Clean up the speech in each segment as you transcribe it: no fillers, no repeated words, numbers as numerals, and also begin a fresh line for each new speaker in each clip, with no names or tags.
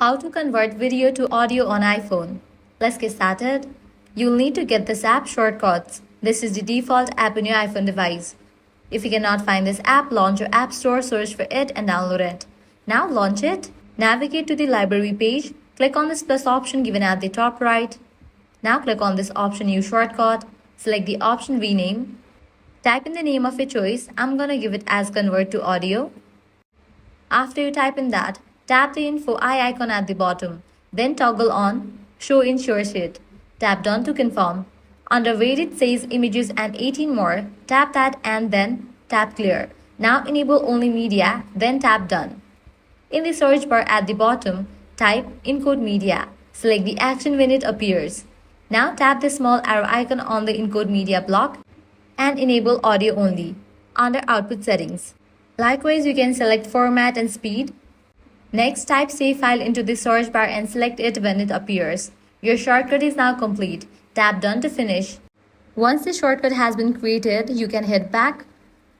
How to convert video to audio on iPhone. Let's get started. You'll need to get this app shortcuts. This is the default app in your iPhone device. If you cannot find this app, launch your app store, search for it and download it. Now launch it. Navigate to the library page. Click on this plus option given at the top right. Now click on this option Use Shortcut. Select the option Rename. Type in the name of your choice. I'm gonna give it as Convert to Audio. After you type in that, tap the info eye icon at the bottom. Then toggle on Show in Share Sheet. Tap Done to confirm. Under where it says Images and 18 more, tap that and then tap Clear. Now enable only media, then tap Done. In the search bar at the bottom, type Encode Media. Select the action when it appears. Now tap the small arrow icon on the Encode Media block and enable Audio Only under Output Settings. Likewise, you can select Format and Speed. Next, type Save File into the search bar and select it when it appears. Your shortcut is now complete. Tap Done to finish. Once the shortcut has been created, you can head back,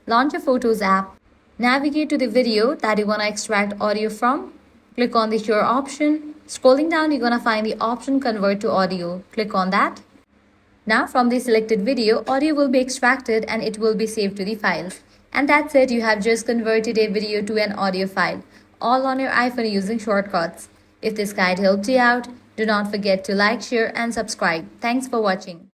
launch your Photos app, navigate to the video that you want to extract audio from, click on the Share option. Scrolling down, you're going to find the option Convert to Audio. Click on that. Now from the selected video, audio will be extracted and it will be saved to the files. And that's it, you have just converted a video to an audio file, all on your iPhone using shortcuts. If this guide helped you out, do not forget to like, share and subscribe. Thanks for watching.